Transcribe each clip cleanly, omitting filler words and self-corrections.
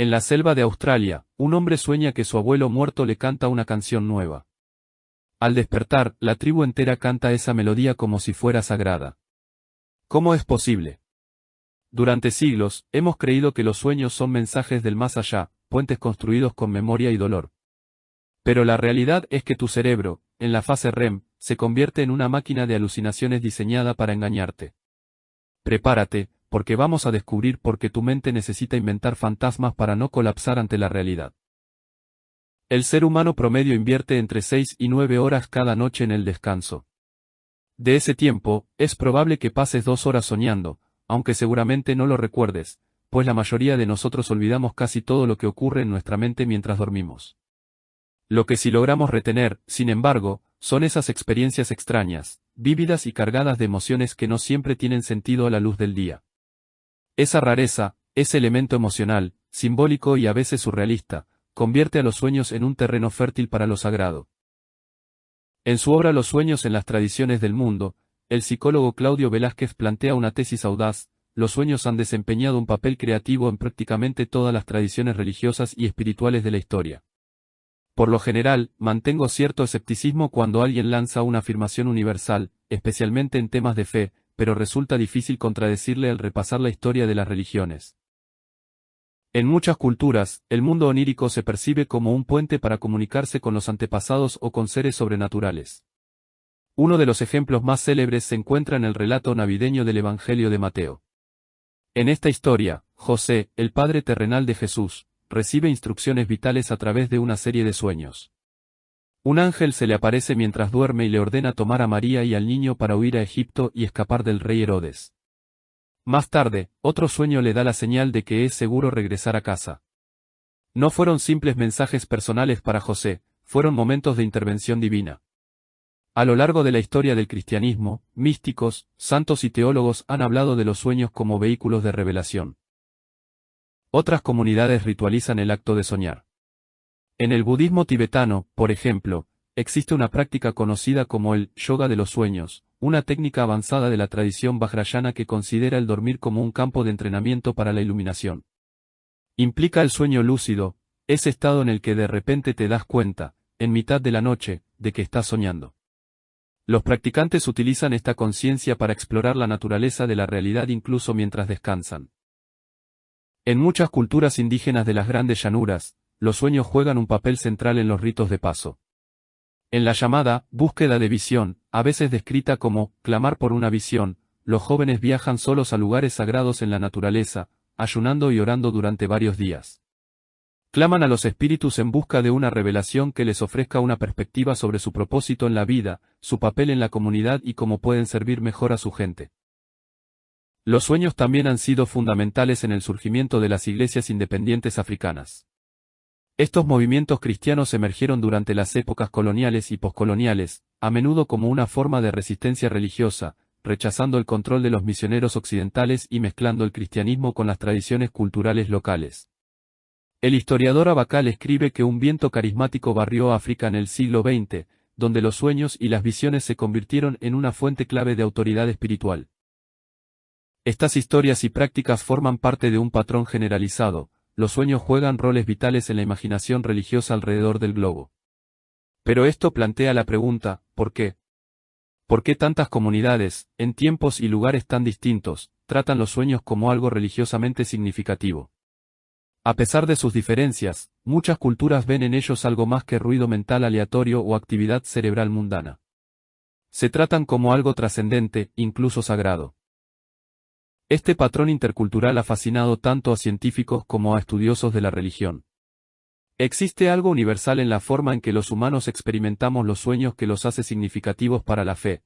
En la selva de Australia, un hombre sueña que su abuelo muerto le canta una canción nueva. Al despertar, la tribu entera canta esa melodía como si fuera sagrada. ¿Cómo es posible? Durante siglos, hemos creído que los sueños son mensajes del más allá, puentes construidos con memoria y dolor. Pero la realidad es que tu cerebro, en la fase REM, se convierte en una máquina de alucinaciones diseñada para engañarte. Prepárate, porque vamos a descubrir por qué tu mente necesita inventar fantasmas para no colapsar ante la realidad. El ser humano promedio invierte entre 6 y 9 horas cada noche en el descanso. De ese tiempo, es probable que pases 2 horas soñando, aunque seguramente no lo recuerdes, pues la mayoría de nosotros olvidamos casi todo lo que ocurre en nuestra mente mientras dormimos. Lo que sí logramos retener, sin embargo, son esas experiencias extrañas, vívidas y cargadas de emociones que no siempre tienen sentido a la luz del día. Esa rareza, ese elemento emocional, simbólico y a veces surrealista, convierte a los sueños en un terreno fértil para lo sagrado. En su obra Los sueños en las tradiciones del mundo, el psicólogo Claudio Velázquez plantea una tesis audaz: los sueños han desempeñado un papel creativo en prácticamente todas las tradiciones religiosas y espirituales de la historia. Por lo general, mantengo cierto escepticismo cuando alguien lanza una afirmación universal, especialmente en temas de fe, pero resulta difícil contradecirle al repasar la historia de las religiones. En muchas culturas, el mundo onírico se percibe como un puente para comunicarse con los antepasados o con seres sobrenaturales. Uno de los ejemplos más célebres se encuentra en el relato navideño del Evangelio de Mateo. En esta historia, José, el padre terrenal de Jesús, recibe instrucciones vitales a través de una serie de sueños. Un ángel se le aparece mientras duerme y le ordena tomar a María y al niño para huir a Egipto y escapar del rey Herodes. Más tarde, otro sueño le da la señal de que es seguro regresar a casa. No fueron simples mensajes personales para José, fueron momentos de intervención divina. A lo largo de la historia del cristianismo, místicos, santos y teólogos han hablado de los sueños como vehículos de revelación. Otras comunidades ritualizan el acto de soñar. En el budismo tibetano, por ejemplo, existe una práctica conocida como el yoga de los sueños, una técnica avanzada de la tradición vajrayana que considera el dormir como un campo de entrenamiento para la iluminación. Implica el sueño lúcido, ese estado en el que de repente te das cuenta, en mitad de la noche, de que estás soñando. Los practicantes utilizan esta conciencia para explorar la naturaleza de la realidad incluso mientras descansan. En muchas culturas indígenas de las grandes llanuras, los sueños juegan un papel central en los ritos de paso. En la llamada búsqueda de visión, a veces descrita como clamar por una visión, los jóvenes viajan solos a lugares sagrados en la naturaleza, ayunando y orando durante varios días. Claman a los espíritus en busca de una revelación que les ofrezca una perspectiva sobre su propósito en la vida, su papel en la comunidad y cómo pueden servir mejor a su gente. Los sueños también han sido fundamentales en el surgimiento de las iglesias independientes africanas. Estos movimientos cristianos emergieron durante las épocas coloniales y poscoloniales, a menudo como una forma de resistencia religiosa, rechazando el control de los misioneros occidentales y mezclando el cristianismo con las tradiciones culturales locales. El historiador Abakal escribe que un viento carismático barrió África en el siglo XX, donde los sueños y las visiones se convirtieron en una fuente clave de autoridad espiritual. Estas historias y prácticas forman parte de un patrón generalizado: los sueños juegan roles vitales en la imaginación religiosa alrededor del globo. Pero esto plantea la pregunta: ¿por qué? ¿Por qué tantas comunidades, en tiempos y lugares tan distintos, tratan los sueños como algo religiosamente significativo? A pesar de sus diferencias, muchas culturas ven en ellos algo más que ruido mental aleatorio o actividad cerebral mundana. Se tratan como algo trascendente, incluso sagrado. Este patrón intercultural ha fascinado tanto a científicos como a estudiosos de la religión. Existe algo universal en la forma en que los humanos experimentamos los sueños que los hace significativos para la fe.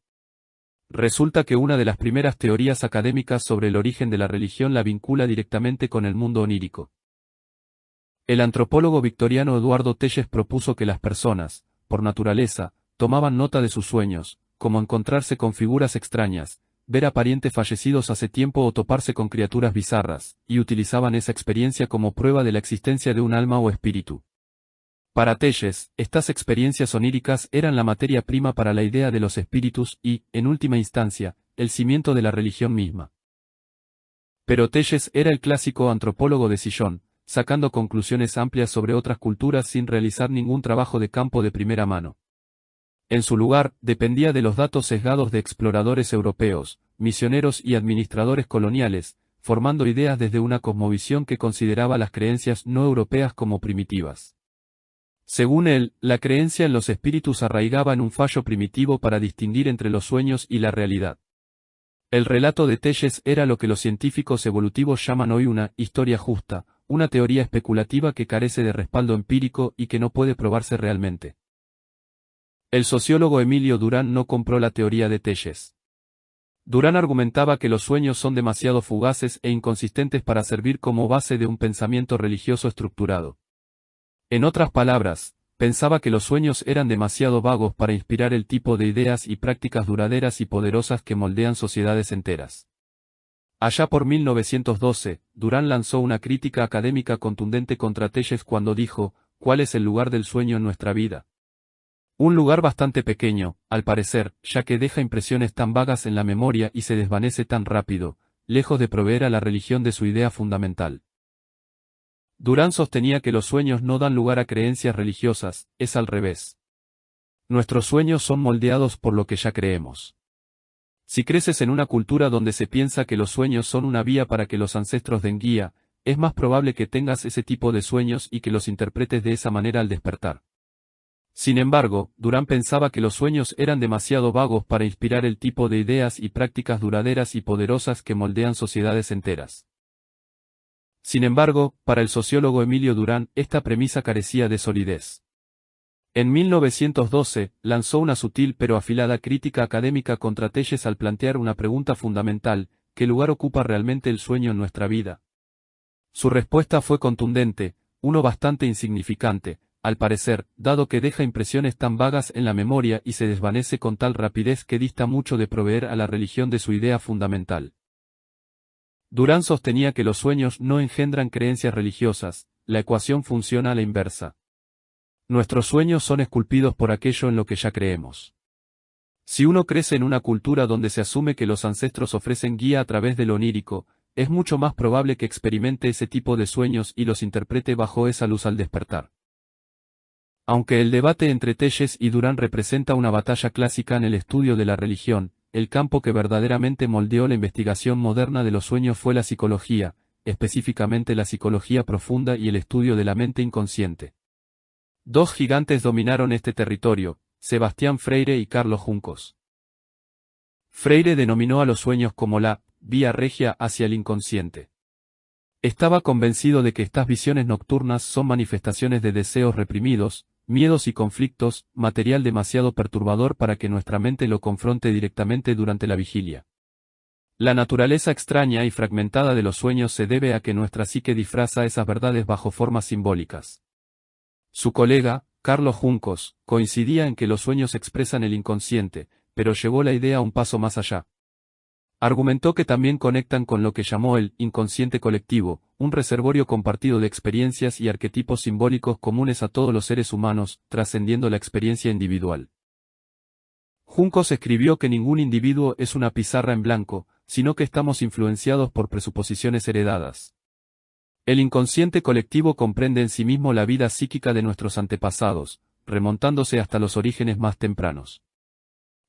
Resulta que una de las primeras teorías académicas sobre el origen de la religión la vincula directamente con el mundo onírico. El antropólogo victoriano Eduardo Telles propuso que las personas, por naturaleza, tomaban nota de sus sueños, como encontrarse con figuras extrañas, ver a parientes fallecidos hace tiempo o toparse con criaturas bizarras, y utilizaban esa experiencia como prueba de la existencia de un alma o espíritu. Para Telles, estas experiencias oníricas eran la materia prima para la idea de los espíritus y, en última instancia, el cimiento de la religión misma. Pero Telles era el clásico antropólogo de sillón, sacando conclusiones amplias sobre otras culturas sin realizar ningún trabajo de campo de primera mano. En su lugar, dependía de los datos sesgados de exploradores europeos, misioneros y administradores coloniales, formando ideas desde una cosmovisión que consideraba las creencias no europeas como primitivas. Según él, la creencia en los espíritus arraigaba en un fallo primitivo para distinguir entre los sueños y la realidad. El relato de Telles era lo que los científicos evolutivos llaman hoy una historia justa, una teoría especulativa que carece de respaldo empírico y que no puede probarse realmente. El sociólogo Emilio Durán no compró la teoría de Telles. Durán argumentaba que los sueños son demasiado fugaces e inconsistentes para servir como base de un pensamiento religioso estructurado. En otras palabras, pensaba que los sueños eran demasiado vagos para inspirar el tipo de ideas y prácticas duraderas y poderosas que moldean sociedades enteras. Allá por 1912, Durán lanzó una crítica académica contundente contra Telles cuando dijo: ¿cuál es el lugar del sueño en nuestra vida? Un lugar bastante pequeño, al parecer, ya que deja impresiones tan vagas en la memoria y se desvanece tan rápido, lejos de proveer a la religión de su idea fundamental. Durán sostenía que los sueños no dan lugar a creencias religiosas, es al revés. Nuestros sueños son moldeados por lo que ya creemos. Si creces en una cultura donde se piensa que los sueños son una vía para que los ancestros den guía, es más probable que tengas ese tipo de sueños y que los interpretes de esa manera al despertar. Sin embargo, Durán pensaba que los sueños eran demasiado vagos para inspirar el tipo de ideas y prácticas duraderas y poderosas que moldean sociedades enteras. Sin embargo, para el sociólogo Emilio Durán, esta premisa carecía de solidez. En 1912, lanzó una sutil pero afilada crítica académica contra Telles al plantear una pregunta fundamental: ¿qué lugar ocupa realmente el sueño en nuestra vida? Su respuesta fue contundente, uno bastante insignificante, al parecer, dado que deja impresiones tan vagas en la memoria y se desvanece con tal rapidez que dista mucho de proveer a la religión de su idea fundamental. Durán sostenía que los sueños no engendran creencias religiosas, la ecuación funciona a la inversa. Nuestros sueños son esculpidos por aquello en lo que ya creemos. Si uno crece en una cultura donde se asume que los ancestros ofrecen guía a través de lo onírico, es mucho más probable que experimente ese tipo de sueños y los interprete bajo esa luz al despertar. Aunque el debate entre Telles y Durán representa una batalla clásica en el estudio de la religión, el campo que verdaderamente moldeó la investigación moderna de los sueños fue la psicología, específicamente la psicología profunda y el estudio de la mente inconsciente. Dos gigantes dominaron este territorio, Sebastián Freire y Carlos Juncos. Freire denominó a los sueños como la vía regia hacia el inconsciente. Estaba convencido de que estas visiones nocturnas son manifestaciones de deseos reprimidos, miedos y conflictos, material demasiado perturbador para que nuestra mente lo confronte directamente durante la vigilia. La naturaleza extraña y fragmentada de los sueños se debe a que nuestra psique disfraza esas verdades bajo formas simbólicas. Su colega, Carlos Juncos, coincidía en que los sueños expresan el inconsciente, pero llevó la idea un paso más allá. Argumentó que también conectan con lo que llamó el inconsciente colectivo, un reservorio compartido de experiencias y arquetipos simbólicos comunes a todos los seres humanos, trascendiendo la experiencia individual. Juncos escribió que ningún individuo es una pizarra en blanco, sino que estamos influenciados por presuposiciones heredadas. El inconsciente colectivo comprende en sí mismo la vida psíquica de nuestros antepasados, remontándose hasta los orígenes más tempranos.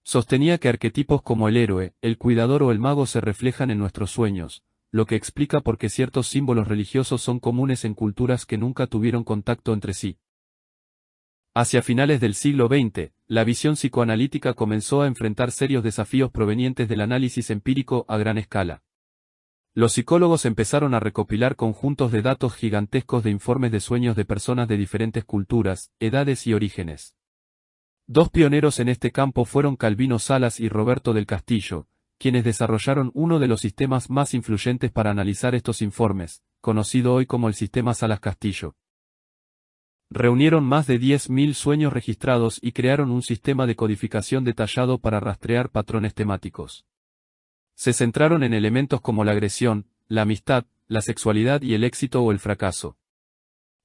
Sostenía que arquetipos como el héroe, el cuidador o el mago se reflejan en nuestros sueños, lo que explica por qué ciertos símbolos religiosos son comunes en culturas que nunca tuvieron contacto entre sí. Hacia finales del siglo XX, la visión psicoanalítica comenzó a enfrentar serios desafíos provenientes del análisis empírico a gran escala. Los psicólogos empezaron a recopilar conjuntos de datos gigantescos de informes de sueños de personas de diferentes culturas, edades y orígenes. Dos pioneros en este campo fueron Calvino Salas y Roberto del Castillo, quienes desarrollaron uno de los sistemas más influyentes para analizar estos informes, conocido hoy como el sistema Salas-Castillo. Reunieron más de 10.000 sueños registrados y crearon un sistema de codificación detallado para rastrear patrones temáticos. Se centraron en elementos como la agresión, la amistad, la sexualidad y el éxito o el fracaso.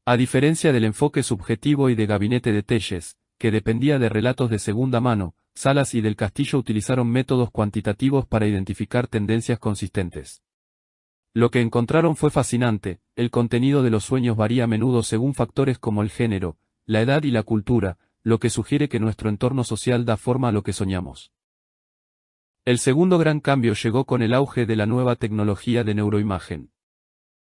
A diferencia del enfoque subjetivo y de gabinete de Telles, que dependía de relatos de segunda mano, Salas y del Castillo utilizaron métodos cuantitativos para identificar tendencias consistentes. Lo que encontraron fue fascinante. El contenido de los sueños varía a menudo según factores como el género, la edad y la cultura, lo que sugiere que nuestro entorno social da forma a lo que soñamos. El segundo gran cambio llegó con el auge de la nueva tecnología de neuroimagen.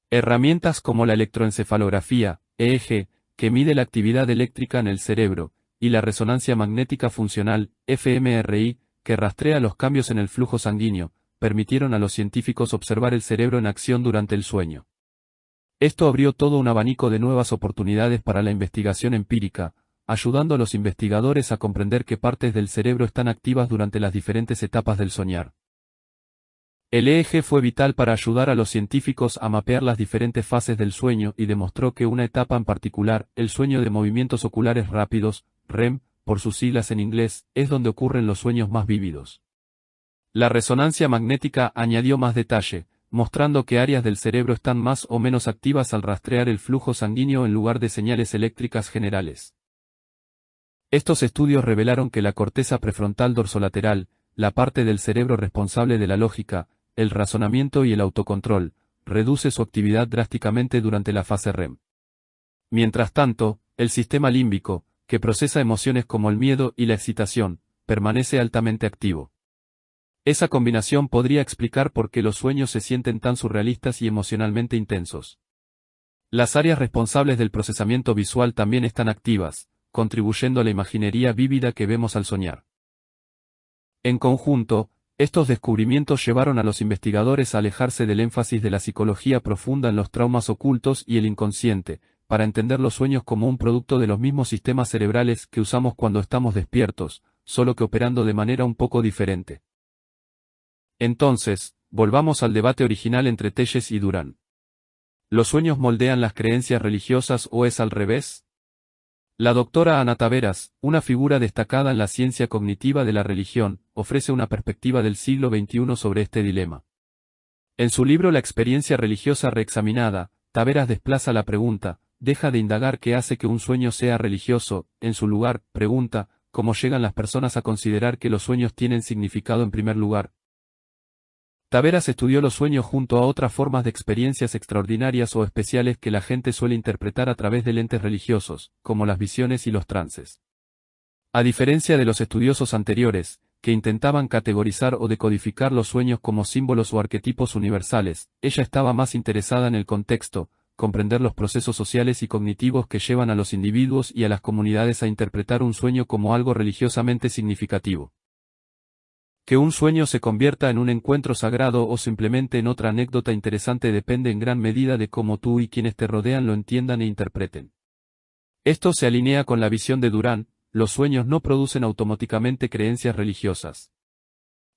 Herramientas como la electroencefalografía, EEG, que mide la actividad eléctrica en el cerebro, y la resonancia magnética funcional, fMRI, que rastrea los cambios en el flujo sanguíneo, permitieron a los científicos observar el cerebro en acción durante el sueño. Esto abrió todo un abanico de nuevas oportunidades para la investigación empírica, ayudando a los investigadores a comprender qué partes del cerebro están activas durante las diferentes etapas del soñar. El EEG fue vital para ayudar a los científicos a mapear las diferentes fases del sueño y demostró que una etapa en particular, el sueño de movimientos oculares rápidos, REM, por sus siglas en inglés, es donde ocurren los sueños más vívidos. La resonancia magnética añadió más detalle, mostrando que áreas del cerebro están más o menos activas al rastrear el flujo sanguíneo en lugar de señales eléctricas generales. Estos estudios revelaron que la corteza prefrontal dorsolateral, la parte del cerebro responsable de la lógica, el razonamiento y el autocontrol, reduce su actividad drásticamente durante la fase REM. Mientras tanto, el sistema límbico, que procesa emociones como el miedo y la excitación, permanece altamente activo. Esa combinación podría explicar por qué los sueños se sienten tan surrealistas y emocionalmente intensos. Las áreas responsables del procesamiento visual también están activas, contribuyendo a la imaginería vívida que vemos al soñar. En conjunto, estos descubrimientos llevaron a los investigadores a alejarse del énfasis de la psicología profunda en los traumas ocultos y el inconsciente, para entender los sueños como un producto de los mismos sistemas cerebrales que usamos cuando estamos despiertos, solo que operando de manera un poco diferente. Entonces, volvamos al debate original entre Tejes y Durán. ¿Los sueños moldean las creencias religiosas o es al revés? La doctora Ana Taveras, una figura destacada en la ciencia cognitiva de la religión, ofrece una perspectiva del siglo XXI sobre este dilema. En su libro La experiencia religiosa reexaminada, Taveras desplaza la pregunta, deja de indagar qué hace que un sueño sea religioso, en su lugar, pregunta, ¿cómo llegan las personas a considerar que los sueños tienen significado en primer lugar? Taveras estudió los sueños junto a otras formas de experiencias extraordinarias o especiales que la gente suele interpretar a través de lentes religiosos, como las visiones y los trances. A diferencia de los estudiosos anteriores, que intentaban categorizar o decodificar los sueños como símbolos o arquetipos universales, ella estaba más interesada en el contexto, comprender los procesos sociales y cognitivos que llevan a los individuos y a las comunidades a interpretar un sueño como algo religiosamente significativo. Que un sueño se convierta en un encuentro sagrado o simplemente en otra anécdota interesante depende en gran medida de cómo tú y quienes te rodean lo entiendan e interpreten. Esto se alinea con la visión de Durán: los sueños no producen automáticamente creencias religiosas.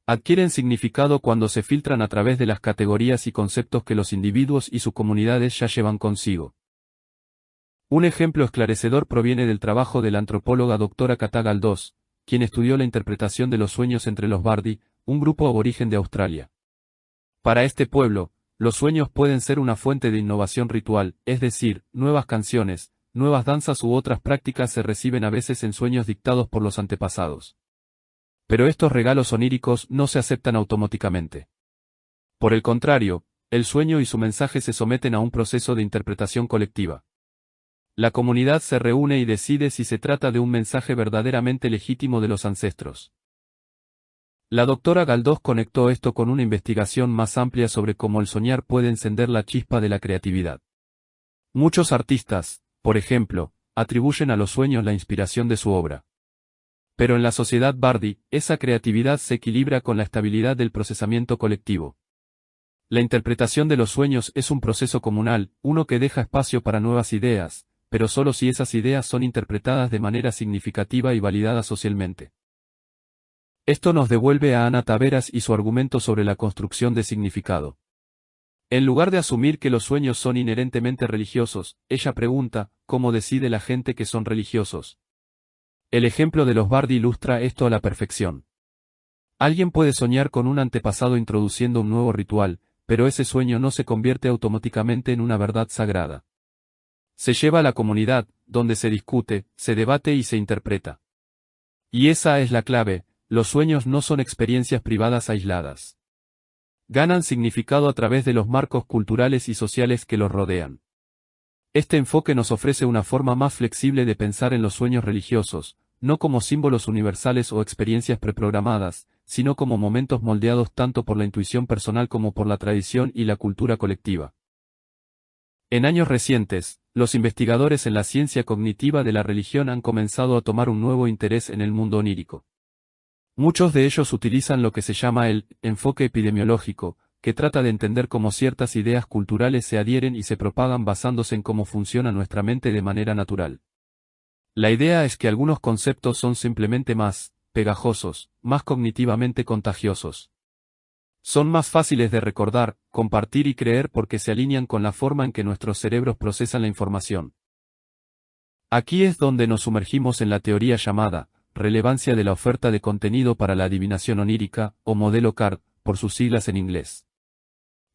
Adquieren significado cuando se filtran a través de las categorías y conceptos que los individuos y sus comunidades ya llevan consigo. Un ejemplo esclarecedor proviene del trabajo de la antropóloga doctora Katha Galdós, quien estudió la interpretación de los sueños entre los Bardi, un grupo aborigen de Australia. Para este pueblo, los sueños pueden ser una fuente de innovación ritual, es decir, nuevas canciones, nuevas danzas u otras prácticas se reciben a veces en sueños dictados por los antepasados. Pero estos regalos oníricos no se aceptan automáticamente. Por el contrario, el sueño y su mensaje se someten a un proceso de interpretación colectiva. La comunidad se reúne y decide si se trata de un mensaje verdaderamente legítimo de los ancestros. La doctora Galdós conectó esto con una investigación más amplia sobre cómo el soñar puede encender la chispa de la creatividad. Muchos artistas, por ejemplo, atribuyen a los sueños la inspiración de su obra. Pero en la sociedad Bardi, esa creatividad se equilibra con la estabilidad del procesamiento colectivo. La interpretación de los sueños es un proceso comunal, uno que deja espacio para nuevas ideas, pero solo si esas ideas son interpretadas de manera significativa y validadas socialmente. Esto nos devuelve a Ana Taveras y su argumento sobre la construcción de significado. En lugar de asumir que los sueños son inherentemente religiosos, ella pregunta, ¿cómo decide la gente que son religiosos? El ejemplo de los Bardi ilustra esto a la perfección. Alguien puede soñar con un antepasado introduciendo un nuevo ritual, pero ese sueño no se convierte automáticamente en una verdad sagrada. Se lleva a la comunidad, donde se discute, se debate y se interpreta. Y esa es la clave: los sueños no son experiencias privadas aisladas. Ganan significado a través de los marcos culturales y sociales que los rodean. Este enfoque nos ofrece una forma más flexible de pensar en los sueños religiosos, no como símbolos universales o experiencias preprogramadas, sino como momentos moldeados tanto por la intuición personal como por la tradición y la cultura colectiva. En años recientes, los investigadores en la ciencia cognitiva de la religión han comenzado a tomar un nuevo interés en el mundo onírico. Muchos de ellos utilizan lo que se llama el enfoque epidemiológico, que trata de entender cómo ciertas ideas culturales se adhieren y se propagan basándose en cómo funciona nuestra mente de manera natural. La idea es que algunos conceptos son simplemente más pegajosos, más cognitivamente contagiosos. Son más fáciles de recordar, compartir y creer porque se alinean con la forma en que nuestros cerebros procesan la información. Aquí es donde nos sumergimos en la teoría llamada relevancia de la oferta de contenido para la adivinación onírica, o modelo CARD, por sus siglas en inglés.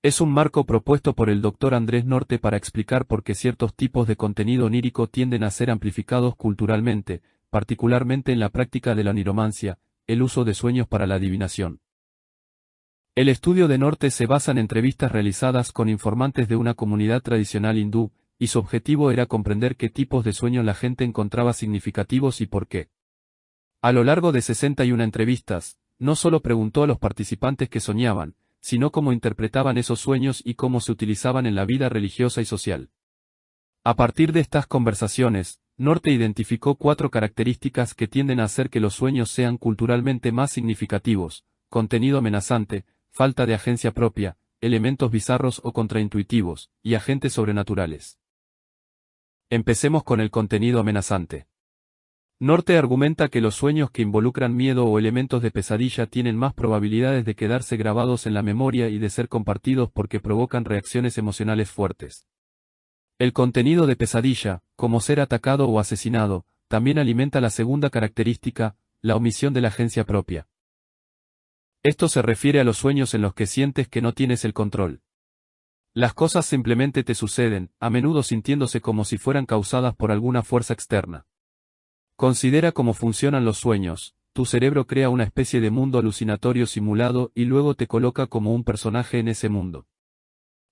Es un marco propuesto por el Dr. Andrés Norte para explicar por qué ciertos tipos de contenido onírico tienden a ser amplificados culturalmente, particularmente en la práctica de la niromancia, el uso de sueños para la adivinación. El estudio de Norte se basa en entrevistas realizadas con informantes de una comunidad tradicional hindú, y su objetivo era comprender qué tipos de sueños la gente encontraba significativos y por qué. A lo largo de 61 entrevistas, no solo preguntó a los participantes qué soñaban, sino cómo interpretaban esos sueños y cómo se utilizaban en la vida religiosa y social. A partir de estas conversaciones, Norte identificó 4 características que tienden a hacer que los sueños sean culturalmente más significativos: contenido amenazante, falta de agencia propia, elementos bizarros o contraintuitivos, y agentes sobrenaturales. Empecemos con el contenido amenazante. Norte argumenta que los sueños que involucran miedo o elementos de pesadilla tienen más probabilidades de quedarse grabados en la memoria y de ser compartidos porque provocan reacciones emocionales fuertes. El contenido de pesadilla, como ser atacado o asesinado, también alimenta la segunda característica, la omisión de la agencia propia. Esto se refiere a los sueños en los que sientes que no tienes el control. Las cosas simplemente te suceden, a menudo sintiéndose como si fueran causadas por alguna fuerza externa. Considera cómo funcionan los sueños. Tu cerebro crea una especie de mundo alucinatorio simulado y luego te coloca como un personaje en ese mundo.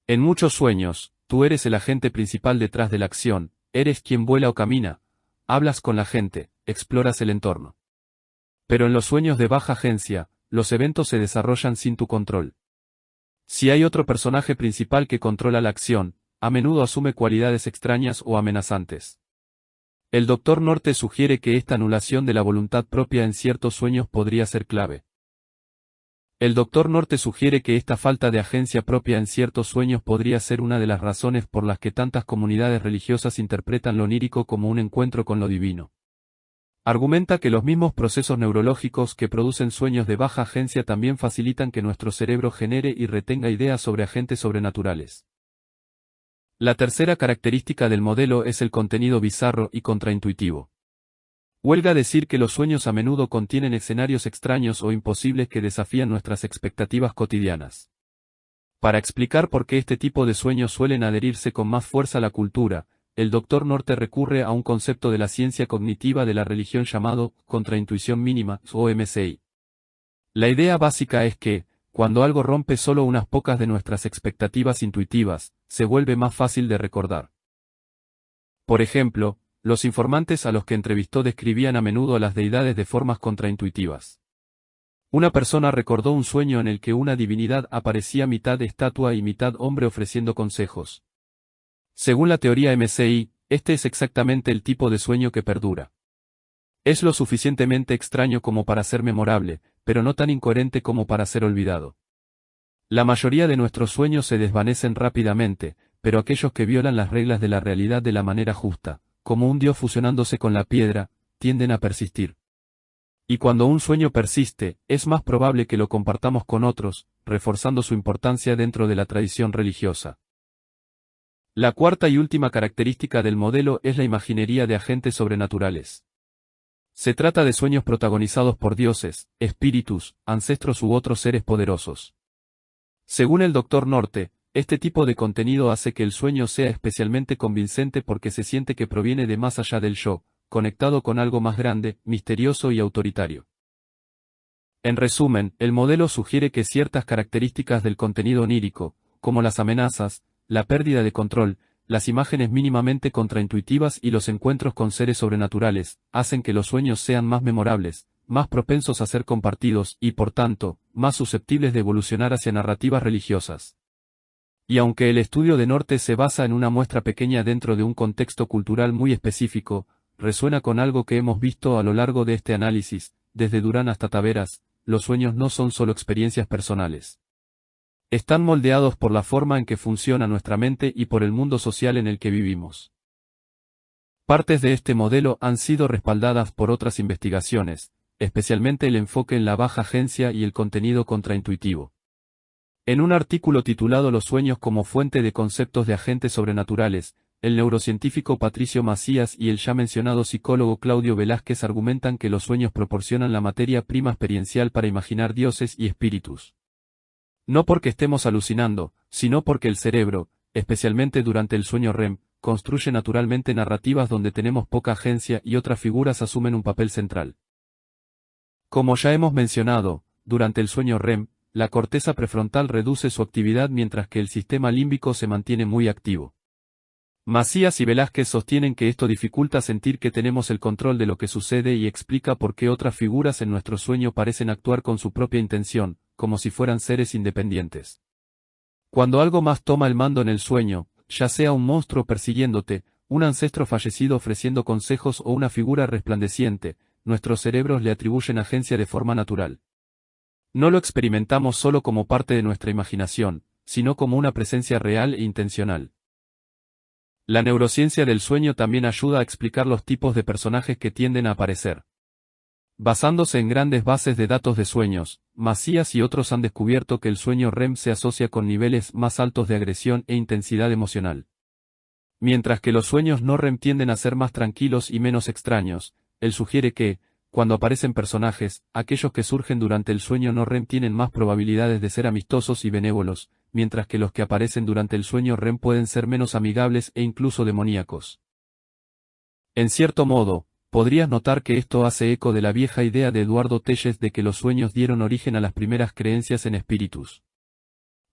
En muchos sueños, tú eres el agente principal detrás de la acción, eres quien vuela o camina, hablas con la gente, exploras el entorno. Pero en los sueños de baja agencia, los eventos se desarrollan sin tu control. Si hay otro personaje principal que controla la acción, a menudo asume cualidades extrañas o amenazantes. El Dr. Norte sugiere que esta anulación de la voluntad propia en ciertos sueños podría ser clave. El Dr. Norte sugiere que esta falta de agencia propia en ciertos sueños podría ser una de las razones por las que tantas comunidades religiosas interpretan lo onírico como un encuentro con lo divino. Argumenta que los mismos procesos neurológicos que producen sueños de baja agencia también facilitan que nuestro cerebro genere y retenga ideas sobre agentes sobrenaturales. La tercera característica del modelo es el contenido bizarro y contraintuitivo. Huelga decir que los sueños a menudo contienen escenarios extraños o imposibles que desafían nuestras expectativas cotidianas. Para explicar por qué este tipo de sueños suelen adherirse con más fuerza a la cultura, el Dr. Norte recurre a un concepto de la ciencia cognitiva de la religión llamado contraintuición mínima, o MCI. La idea básica es que, cuando algo rompe solo unas pocas de nuestras expectativas intuitivas, se vuelve más fácil de recordar. Por ejemplo, los informantes a los que entrevistó describían a menudo a las deidades de formas contraintuitivas. Una persona recordó un sueño en el que una divinidad aparecía mitad estatua y mitad hombre ofreciendo consejos. Según la teoría MCI, este es exactamente el tipo de sueño que perdura. Es lo suficientemente extraño como para ser memorable, pero no tan incoherente como para ser olvidado. La mayoría de nuestros sueños se desvanecen rápidamente, pero aquellos que violan las reglas de la realidad de la manera justa, como un dios fusionándose con la piedra, tienden a persistir. Y cuando un sueño persiste, es más probable que lo compartamos con otros, reforzando su importancia dentro de la tradición religiosa. La cuarta y última característica del modelo es la imaginería de agentes sobrenaturales. Se trata de sueños protagonizados por dioses, espíritus, ancestros u otros seres poderosos. Según el Dr. Norte, este tipo de contenido hace que el sueño sea especialmente convincente porque se siente que proviene de más allá del yo, conectado con algo más grande, misterioso y autoritario. En resumen, el modelo sugiere que ciertas características del contenido onírico, como las amenazas, la pérdida de control, las imágenes mínimamente contraintuitivas y los encuentros con seres sobrenaturales, hacen que los sueños sean más memorables, más propensos a ser compartidos y, por tanto, más susceptibles de evolucionar hacia narrativas religiosas. Y aunque el estudio de Norte se basa en una muestra pequeña dentro de un contexto cultural muy específico, resuena con algo que hemos visto a lo largo de este análisis, desde Durán hasta Taveras: los sueños no son solo experiencias personales. Están moldeados por la forma en que funciona nuestra mente y por el mundo social en el que vivimos. Partes de este modelo han sido respaldadas por otras investigaciones, especialmente el enfoque en la baja agencia y el contenido contraintuitivo. En un artículo titulado Los sueños como fuente de conceptos de agentes sobrenaturales, el neurocientífico Patricio Macías y el ya mencionado psicólogo Claudio Velázquez argumentan que los sueños proporcionan la materia prima experiencial para imaginar dioses y espíritus. No porque estemos alucinando, sino porque el cerebro, especialmente durante el sueño REM, construye naturalmente narrativas donde tenemos poca agencia y otras figuras asumen un papel central. Como ya hemos mencionado, durante el sueño REM, la corteza prefrontal reduce su actividad mientras que el sistema límbico se mantiene muy activo. Macías y Velázquez sostienen que esto dificulta sentir que tenemos el control de lo que sucede y explica por qué otras figuras en nuestro sueño parecen actuar con su propia intención, como si fueran seres independientes. Cuando algo más toma el mando en el sueño, ya sea un monstruo persiguiéndote, un ancestro fallecido ofreciendo consejos o una figura resplandeciente, nuestros cerebros le atribuyen agencia de forma natural. No lo experimentamos solo como parte de nuestra imaginación, sino como una presencia real e intencional. La neurociencia del sueño también ayuda a explicar los tipos de personajes que tienden a aparecer. Basándose en grandes bases de datos de sueños, Macías y otros han descubierto que el sueño REM se asocia con niveles más altos de agresión e intensidad emocional. Mientras que los sueños no REM tienden a ser más tranquilos y menos extraños, él sugiere que, cuando aparecen personajes, aquellos que surgen durante el sueño no REM tienen más probabilidades de ser amistosos y benévolos, mientras que los que aparecen durante el sueño REM pueden ser menos amigables e incluso demoníacos. En cierto modo, podrías notar que esto hace eco de la vieja idea de Eduardo Telles de que los sueños dieron origen a las primeras creencias en espíritus.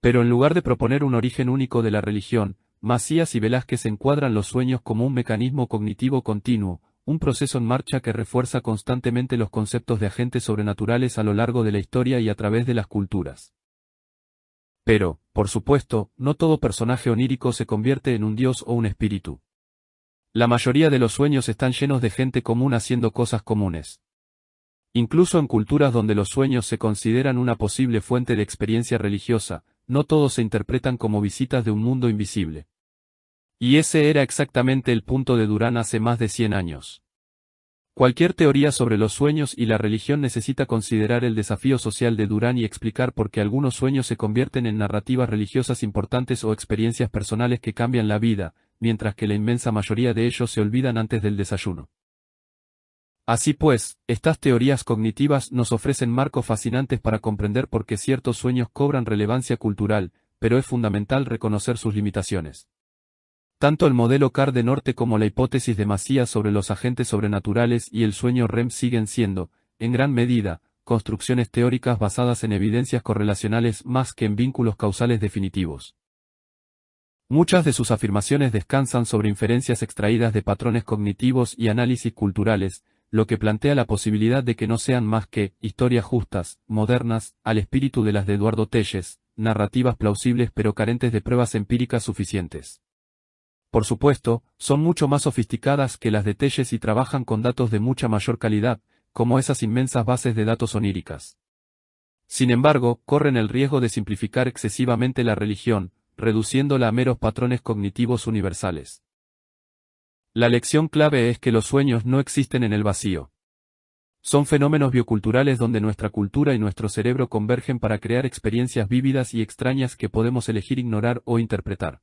Pero en lugar de proponer un origen único de la religión, Macías y Velázquez encuadran los sueños como un mecanismo cognitivo continuo, un proceso en marcha que refuerza constantemente los conceptos de agentes sobrenaturales a lo largo de la historia y a través de las culturas. Pero, por supuesto, no todo personaje onírico se convierte en un dios o un espíritu. La mayoría de los sueños están llenos de gente común haciendo cosas comunes. Incluso en culturas donde los sueños se consideran una posible fuente de experiencia religiosa, no todos se interpretan como visitas de un mundo invisible. Y ese era exactamente el punto de Durán hace más de 100 años. Cualquier teoría sobre los sueños y la religión necesita considerar el desafío social de Durán y explicar por qué algunos sueños se convierten en narrativas religiosas importantes o experiencias personales que cambian la vida, mientras que la inmensa mayoría de ellos se olvidan antes del desayuno. Así pues, estas teorías cognitivas nos ofrecen marcos fascinantes para comprender por qué ciertos sueños cobran relevancia cultural, pero es fundamental reconocer sus limitaciones. Tanto el modelo CAR de Norte como la hipótesis de Macías sobre los agentes sobrenaturales y el sueño REM siguen siendo, en gran medida, construcciones teóricas basadas en evidencias correlacionales más que en vínculos causales definitivos. Muchas de sus afirmaciones descansan sobre inferencias extraídas de patrones cognitivos y análisis culturales, lo que plantea la posibilidad de que no sean más que historias justas, modernas, al espíritu de las de Eduardo Telles, narrativas plausibles pero carentes de pruebas empíricas suficientes. Por supuesto, son mucho más sofisticadas que las de Telles y trabajan con datos de mucha mayor calidad, como esas inmensas bases de datos oníricas. Sin embargo, corren el riesgo de simplificar excesivamente la religión, reduciéndola a meros patrones cognitivos universales. La lección clave es que los sueños no existen en el vacío. Son fenómenos bioculturales donde nuestra cultura y nuestro cerebro convergen para crear experiencias vívidas y extrañas que podemos elegir ignorar o interpretar.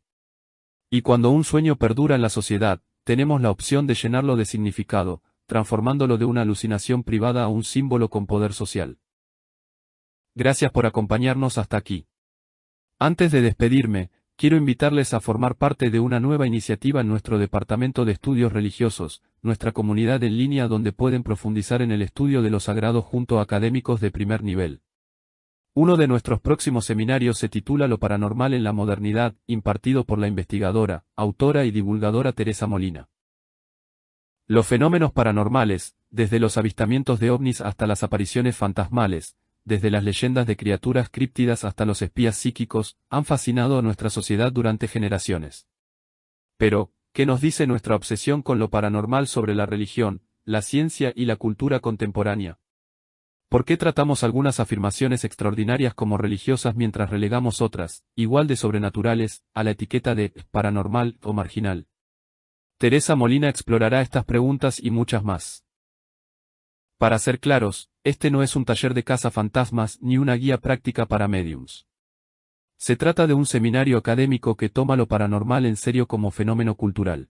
Y cuando un sueño perdura en la sociedad, tenemos la opción de llenarlo de significado, transformándolo de una alucinación privada a un símbolo con poder social. Gracias por acompañarnos hasta aquí. Antes de despedirme, quiero invitarles a formar parte de una nueva iniciativa en nuestro Departamento de Estudios Religiosos, nuestra comunidad en línea donde pueden profundizar en el estudio de lo sagrado junto a académicos de primer nivel. Uno de nuestros próximos seminarios se titula Lo paranormal en la modernidad, impartido por la investigadora, autora y divulgadora Teresa Molina. Los fenómenos paranormales, desde los avistamientos de ovnis hasta las apariciones fantasmales, desde las leyendas de criaturas críptidas hasta los espías psíquicos, han fascinado a nuestra sociedad durante generaciones. Pero, ¿qué nos dice nuestra obsesión con lo paranormal sobre la religión, la ciencia y la cultura contemporánea? ¿Por qué tratamos algunas afirmaciones extraordinarias como religiosas mientras relegamos otras, igual de sobrenaturales, a la etiqueta de paranormal o marginal? Teresa Molina explorará estas preguntas y muchas más. Para ser claros, este no es un taller de cazafantasmas ni una guía práctica para médiums. Se trata de un seminario académico que toma lo paranormal en serio como fenómeno cultural.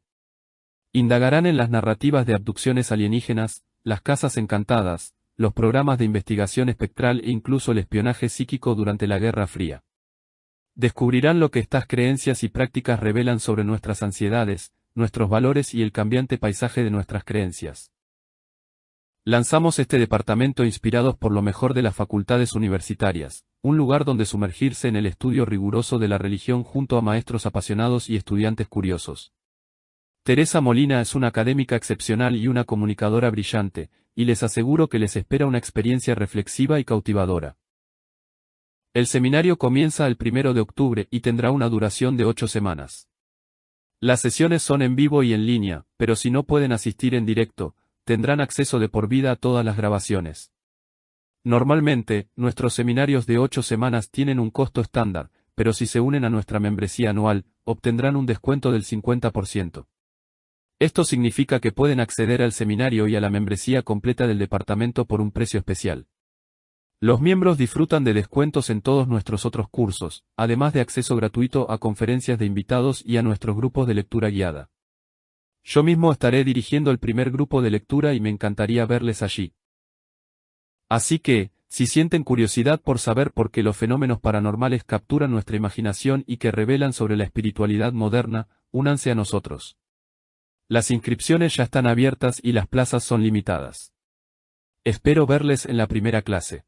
Indagarán en las narrativas de abducciones alienígenas, las casas encantadas, los programas de investigación espectral e incluso el espionaje psíquico durante la Guerra Fría. Descubrirán lo que estas creencias y prácticas revelan sobre nuestras ansiedades, nuestros valores y el cambiante paisaje de nuestras creencias. Lanzamos este departamento inspirados por lo mejor de las facultades universitarias, un lugar donde sumergirse en el estudio riguroso de la religión junto a maestros apasionados y estudiantes curiosos. Teresa Molina es una académica excepcional y una comunicadora brillante, y les aseguro que les espera una experiencia reflexiva y cautivadora. El seminario comienza el 1 de octubre y tendrá una duración de 8 semanas. Las sesiones son en vivo y en línea, pero si no pueden asistir en directo, tendrán acceso de por vida a todas las grabaciones. Normalmente, nuestros seminarios de 8 semanas tienen un costo estándar, pero si se unen a nuestra membresía anual, obtendrán un descuento del 50%. Esto significa que pueden acceder al seminario y a la membresía completa del departamento por un precio especial. Los miembros disfrutan de descuentos en todos nuestros otros cursos, además de acceso gratuito a conferencias de invitados y a nuestros grupos de lectura guiada. Yo mismo estaré dirigiendo el primer grupo de lectura y me encantaría verles allí. Así que, si sienten curiosidad por saber por qué los fenómenos paranormales capturan nuestra imaginación y que revelan sobre la espiritualidad moderna, únanse a nosotros. Las inscripciones ya están abiertas y las plazas son limitadas. Espero verles en la primera clase.